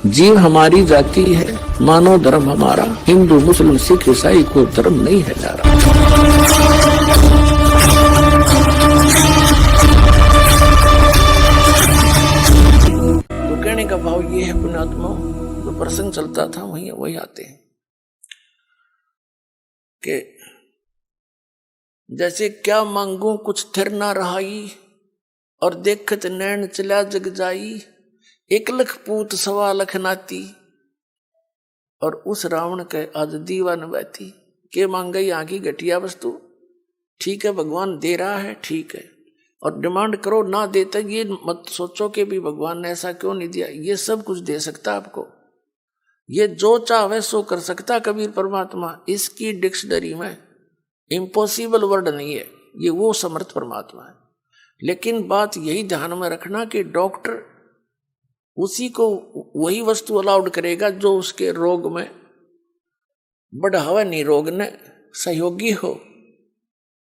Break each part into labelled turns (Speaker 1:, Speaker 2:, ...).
Speaker 1: जीव हमारी जाति है, मानव धर्म हमारा, हिंदू मुस्लिम सिख ईसाई को धर्म नहीं है प्यारा। तो कहने का भाव ये है पुण्यात्मा, जो प्रसंग चलता था वही आते हैं कि जैसे क्या मांगू कुछ थिर ना रहाई, और देखत नैन चला जग जाई, 1 लाख पूत 1.25 लाख नाती, और उस रावण के आज दीवान बैठी के मांग गई आगे घटिया वस्तु। ठीक है, भगवान दे रहा है, ठीक है, और डिमांड करो, ना देते ये मत सोचो कि भी भगवान ने ऐसा क्यों नहीं दिया। ये सब कुछ दे सकता आपको, ये जो चाहे सो कर सकता कबीर परमात्मा। इसकी डिक्शनरी में इम्पॉसिबल वर्ड नहीं है, ये वो समर्थ परमात्मा है। लेकिन बात यही ध्यान में रखना कि डॉक्टर उसी को वही वस्तु अलाउड करेगा जो उसके रोग में बढ़ावा नहीं, रोग ने सहयोगी हो।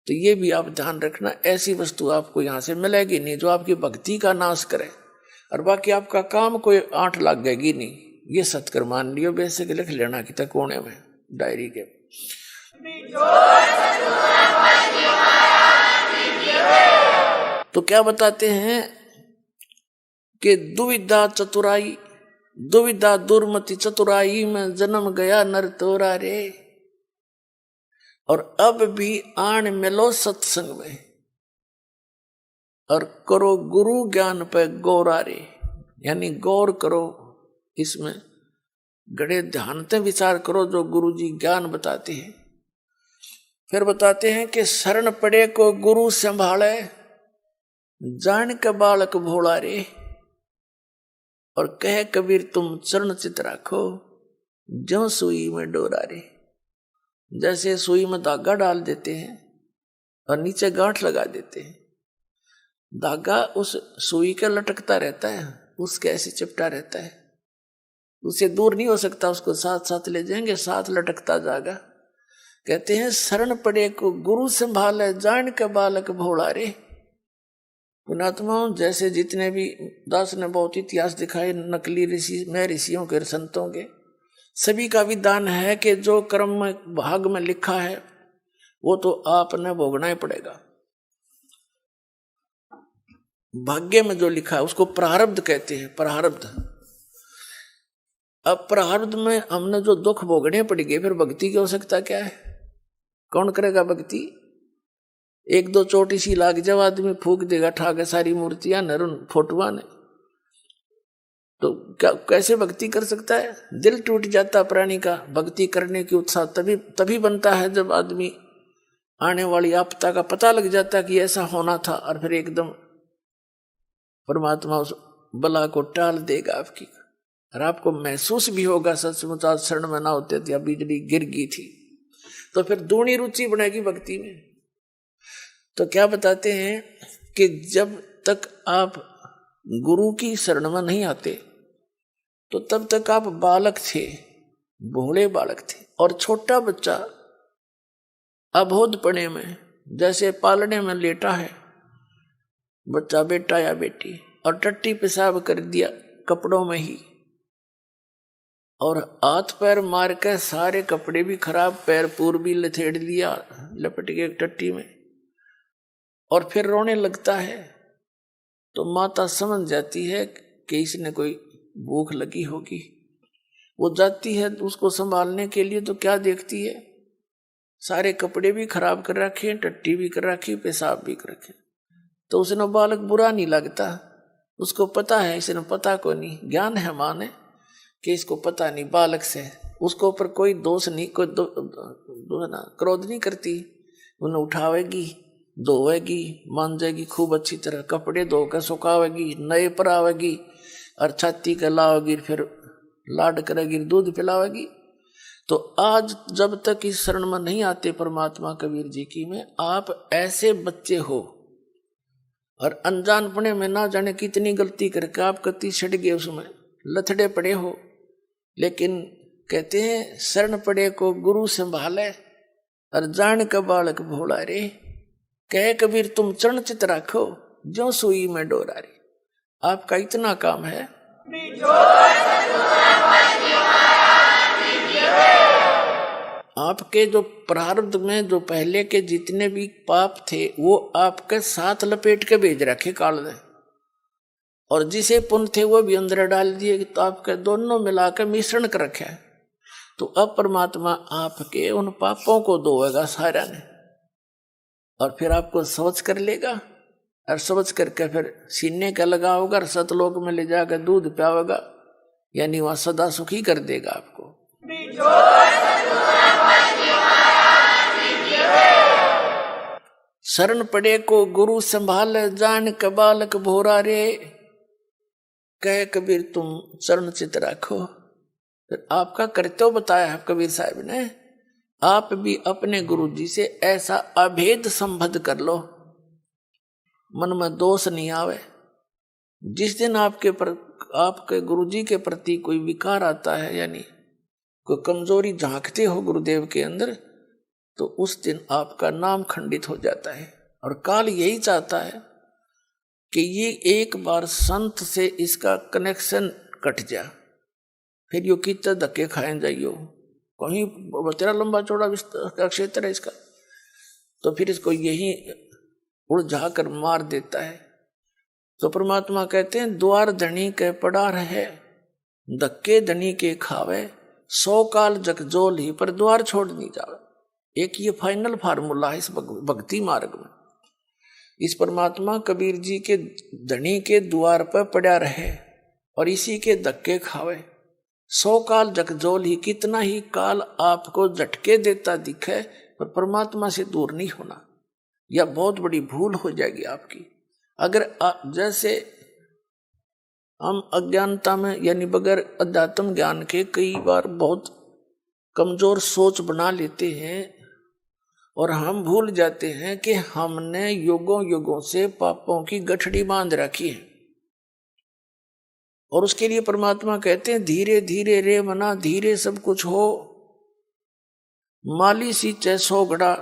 Speaker 1: तो ये भी आप ध्यान रखना, ऐसी वस्तु आपको यहां से मिलेगी नहीं जो आपकी भक्ति का नाश करे, और बाकी आपका काम कोई 8 लाख गएगी नहीं। ये सत्कर मान लियो, बेसिक लिख लेना कि तक कोने में डायरी के। तो क्या बताते हैं कि दुविधा चतुराई, दुविधा दुर्मति चतुराई में जन्म गया नर तोरा रे, और अब भी आन मिलो सत्संग में, और करो गुरु ज्ञान पे गौरा रे। यानी गौर करो, इसमें गड़े ध्यान से विचार करो जो गुरु जी ज्ञान बताते हैं। फिर बताते हैं कि शरण पड़े को गुरु संभाले, जान के बालक भोला रे, और कहे कबीर तुम चरण चित राखो, ज्यों सुई में डोरा रे। जैसे सुई में धागा डाल देते हैं और नीचे गांठ लगा देते हैं, धागा उस सुई के लटकता रहता है, उसके ऐसे चिपटा रहता है, उससे दूर नहीं हो सकता, उसको साथ साथ ले जाएंगे, साथ लटकता जाएगा। कहते हैं शरण पड़े को गुरु संभाले, जान के बालक भोला रे। पुणात्माओं, जैसे जितने भी दास ने बहुत इतिहास दिखाए नकली ऋषि में ऋषियों के संतों के, सभी का विधान है कि जो कर्म में भाग में लिखा है वो तो आपने भोगना ही पड़ेगा। भाग्य में जो लिखा है उसको प्रारब्ध कहते हैं, प्रारब्ध। अब प्रारब्ध में हमने जो दुख भोगने पड़ गए, फिर भक्ति की आवश्यकता क्या है? कौन करेगा भक्ति? 1-2 चोटी सी लाग जब आदमी फूक देगा ठा के सारी मूर्तियां नरुन फोटुआ ने, तो क्या कैसे भक्ति कर सकता है? दिल टूट जाता प्राणी का। भक्ति करने की उत्साह तभी बनता है जब आदमी आने वाली आपदा का पता लग जाता कि ऐसा होना था, और फिर एकदम परमात्मा उस बला को टाल देगा आपकी, और आपको महसूस भी होगा सचमुच आज शरण में ना होते थे, बिजली गिर गई थी। तो फिर दूनी रुचि बनेगी भक्ति में। तो क्या बताते हैं कि जब तक आप गुरु की शरण में नहीं आते तो तब तक आप बालक थे, भोले बालक थे। और छोटा बच्चा अबोधपने में जैसे पालने में लेटा है बच्चा, बेटा या बेटी, और टट्टी पेशाब कर दिया कपड़ों में ही, और हाथ पैर मार के सारे कपड़े भी खराब, पैर पूर भी लथेड़ लिया लपट के टट्टी में, और फिर रोने लगता है, तो माता समझ जाती है कि इसने कोई भूख लगी होगी। वो जाती है उसको संभालने के लिए, तो क्या देखती है? सारे कपड़े भी खराब कर रखे, टट्टी भी कर रखी, पेशाब भी कर रखे। तो उसने बालक बुरा नहीं लगता, उसको पता है, इसने पता को नहीं, ज्ञान है माँ ने कि इसको पता नहीं, बालक से उसको ऊपर कोई दोष नहीं, कोई क्रोध नहीं करती। उन्हें उठावेगी, धोएगी, मांजेगी खूब अच्छी तरह, कपड़े धोकर सुखावेगी, नए पर आवेगी, और छाती के लावेगी, फिर लाड करेगी, दूध पिलावेगी। तो आज जब तक इस शरण में नहीं आते परमात्मा कबीर जी की में, आप ऐसे बच्चे हो, और अनजानपने में ना जाने कितनी गलती करके आप कति छिड़ गए, उसमें लथड़े पड़े हो। लेकिन कहते हैं शरण पड़े को गुरु संभाले, और जान का बालक भोला रे, कहे कबीर तुम चरण चित राखो, ज्यों सुई में डोरा रे। आपका इतना काम है। आपके जो प्रारब्ध में जो पहले के जितने भी पाप थे वो आपके साथ लपेट के भेज रखे काल ने, और जिसे पुण्य थे वो भी अंदर डाल दिए, तो आपके दोनों मिलाकर मिश्रण कर रखे है। तो अब परमात्मा आपके उन पापों को धोएगा सारा ने, और फिर आपको समझ कर लेगा, और समझ करके फिर सीने का लगाओगा और सतलोक में ले जाकर दूध पियाओगा, यानी वहां सदा सुखी कर देगा आपको। शरण पड़े को गुरु संभाल, जान कबालक भोरा रे, कह कबीर तुम शरण चित रखो। फिर आपका कर्तव्य बताया है कबीर साहब ने, आप भी अपने गुरु जी से ऐसा अभेद संबंध कर लो, मन में दोष नहीं आवे। जिस दिन आपके गुरु जी के प्रति कोई विकार आता है, यानी कोई कमजोरी झांकते हो गुरुदेव के अंदर, तो उस दिन आपका नाम खंडित हो जाता है। और काल यही चाहता है कि ये एक बार संत से इसका कनेक्शन कट जा, फिर यो कितना धक्के खाए जाइयो, कहीं तेरा लंबा चौड़ा का क्षेत्र है इसका, तो फिर इसको यही उलझा कर मार देता है। तो परमात्मा कहते हैं द्वार धनी के पड़ा रहे, धक्के धनी के खावे, 100 काल जगजोल ही पर द्वार छोड़ नहीं जावे। एक ये फाइनल फार्मूला है इस भक्ति मार्ग में। इस परमात्मा कबीर जी के धनी के द्वार पर पड़ा रहे और इसी के धक्के खावे, 100 काल जगजोल ही, कितना ही काल आपको झटके देता दिखे पर परमात्मा से दूर नहीं होना, यह बहुत बड़ी भूल हो जाएगी आपकी। अगर जैसे हम अज्ञानता में यानी बगैर अध्यात्म ज्ञान के कई बार बहुत कमजोर सोच बना लेते हैं और हम भूल जाते हैं कि हमने युगों युगों से पापों की गठड़ी बांध रखी है। और उसके लिए परमात्मा कहते हैं धीरे धीरे रे मना, धीरे सब कुछ हो, माली सी चैसो गड़ा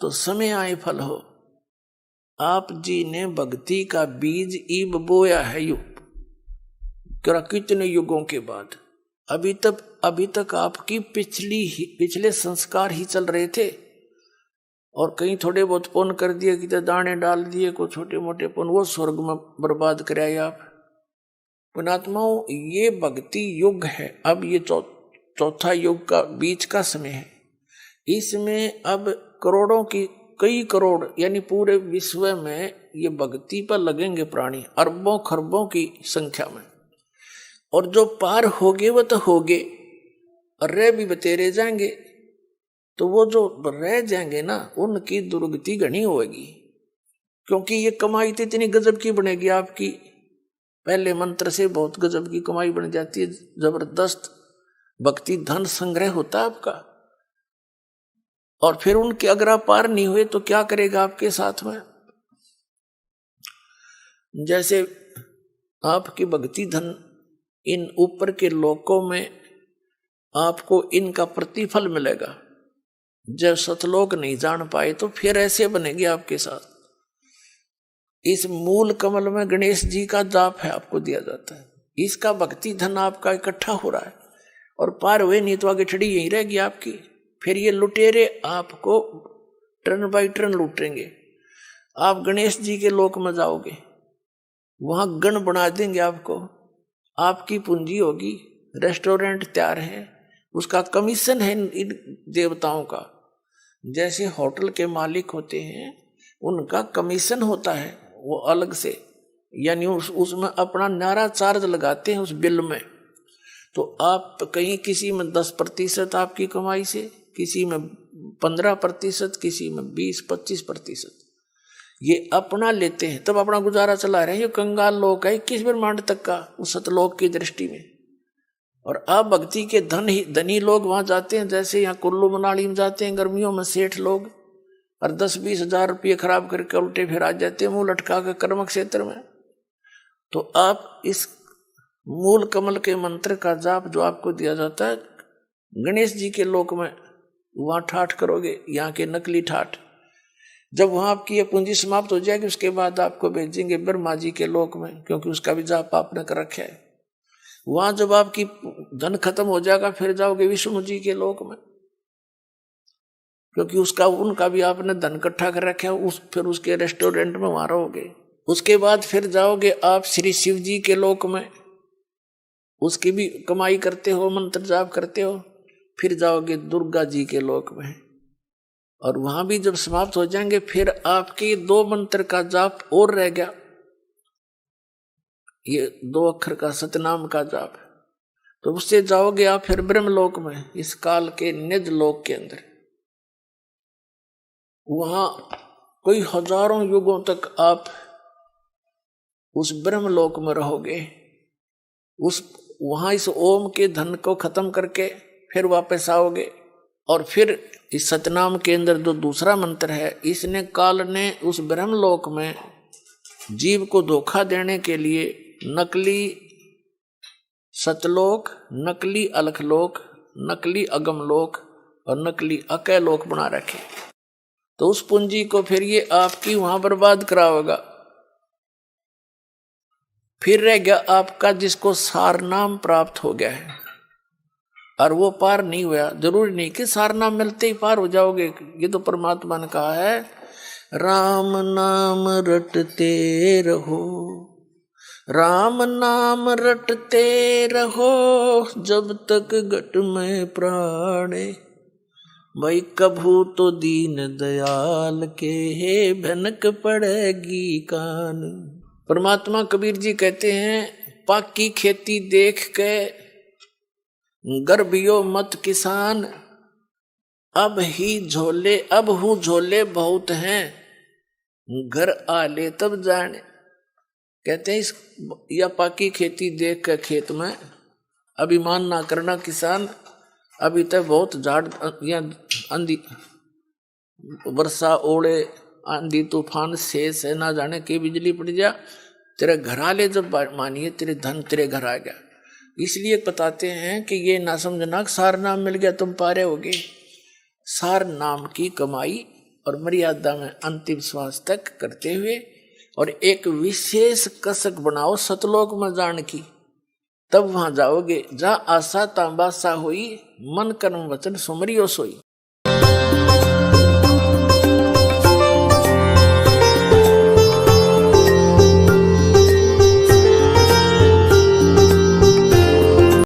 Speaker 1: तो समय आए फल हो। आप जी ने भक्ति का बीज ईब बोया है युग, कितने युगों के बाद। अभी तक आपकी पिछले संस्कार ही चल रहे थे, और कहीं थोड़े बहुत पुण्य कर दिए, कि दाने डाल दिए, को छोटे मोटे पुण्य, वो स्वर्ग में बर्बाद कराए आप। पुणात्माओं, ये भक्ति युग है। अब ये चौथा युग का बीच का समय है। इसमें अब करोड़ों की, कई करोड़ यानी पूरे विश्व में ये भक्ति पर लगेंगे प्राणी, अरबों खरबों की संख्या में। और जो पार होगे वो तो होगे, और रह भी बतेरे जाएंगे। तो वो जो रह जाएंगे ना, उनकी दुर्गति घनी होगी, क्योंकि ये कमाई तो इतनी गजब की बनेगी आपकी। पहले मंत्र से बहुत गजब की कमाई बन जाती है, जबरदस्त भक्ति धन संग्रह होता है आपका। और फिर उनके अगर आप पार नहीं हुए तो क्या करेगा आपके साथ में। जैसे आपकी भक्ति धन इन ऊपर के लोकों में आपको इनका प्रतिफल मिलेगा। जब सतलोक नहीं जान पाए तो फिर ऐसे बनेगी आपके साथ। इस मूल कमल में गणेश जी का जाप है, आपको दिया जाता है। इसका भक्ति धन आपका इकट्ठा हो रहा है, और पार हुए नहीं तो आगे छड़ी यही रहेगी आपकी। फिर ये लुटेरे आपको टर्न बाई टर्न लूटेंगे। आप गणेश जी के लोक में जाओगे, वहां गण बना देंगे आपको, आपकी पूंजी होगी, रेस्टोरेंट तैयार है, उसका कमीशन है इन देवताओं का। जैसे होटल के मालिक होते हैं, उनका कमीशन होता है वो अलग से, यानी उसमें अपना न्यारा चार्ज लगाते हैं उस बिल में। तो आप कहीं किसी में 10% आपकी कमाई से, किसी में 15%, किसी में 20-25% ये अपना लेते हैं, तब अपना गुजारा चला रहे हैं। ये कंगाल लोग है 21 ब्रह्मांड तक का उस सतलोक की दृष्टि में। और आप भक्ति के धनी लोग वहां जाते हैं, जैसे यहाँ कुल्लू मनाली में जाते हैं गर्मियों में सेठ लोग, और 10-20 हजार रुपये खराब करके उल्टे फिर आ जाते हैं मुंह लटका कर कर्म क्षेत्र में। तो आप इस मूल कमल के मंत्र का जाप जो आपको दिया जाता है गणेश जी के लोक में, वहां ठाठ करोगे, यहाँ के नकली ठाठ। जब वहां आपकी ये पूंजी समाप्त हो जाएगी, उसके बाद आपको भेजेंगे ब्रह्मा जी के लोक में, क्योंकि उसका भी जाप आपने कर रखा है। वहां जब आपकी धन खत्म हो जाएगा, फिर जाओगे विष्णु जी के लोक में। क्योंकि उनका भी आपने धन इकट्ठा कर रखा है, फिर उसके रेस्टोरेंट में वहां रहोगे। उसके बाद फिर जाओगे आप श्री शिव जी के लोक में, उसकी भी कमाई करते हो, मंत्र जाप करते हो। फिर जाओगे दुर्गा जी के लोक में, और वहां भी जब समाप्त हो जाएंगे फिर आपके 2 मंत्र का जाप और रह गया, ये 2 अक्षर का सतनाम का जाप। तो उससे जाओगे आप फिर ब्रह्मलोक में, इस काल के निज लोक के अंदर। वहां कोई हजारों युगों तक आप उस ब्रह्मलोक में रहोगे। वहां इस ओम के धन को खत्म करके फिर वापस आओगे, और फिर इस सतनाम के अंदर जो दूसरा मंत्र है, इसने काल ने उस ब्रह्मलोक में जीव को धोखा देने के लिए नकली सतलोक, नकली अलखलोक, नकली अगमलोक और नकली अकैलोक बना रखे। तो उस पूंजी को फिर ये आपकी वहां बर्बाद करावेगा। फिर रह गया आपका जिसको सार नाम प्राप्त हो गया है और वो पार नहीं हुआ। जरूरी नहीं कि सार नाम मिलते ही पार हो जाओगे, ये तो परमात्मा ने कहा है, राम नाम रटते रहो, राम नाम रटते रहो, जब तक घट में प्राणे, भाई कभू तो दीन दयाल के भनक पड़ेगी कान। परमात्मा कबीर जी कहते हैं, पाकी खेती देख के गर्भियो मत किसान, अब हूँ झोले बहुत हैं, घर आले तब जाने। कहते हैं इस या पाकी खेती देख के खेत में अभिमान ना करना किसान, अभी तक बहुत झाड़ या आंधी वर्षा ओले आंधी तूफान शेष है, ना जाने की बिजली पड़ जा, तेरे घर आले जब मानिए तेरे धन तेरे घर आ गया। इसलिए बताते हैं कि ये ना समझना सार नाम मिल गया तुम पारे होगे। सार नाम की कमाई और मर्यादा में अंतिम श्वास तक करते हुए, और एक विशेष कसक बनाओ सतलोक में जान की, तब वहां जाओगे जहाँ आशा तांबासा हुई, मन कर्म वचन सुमरियो सोई।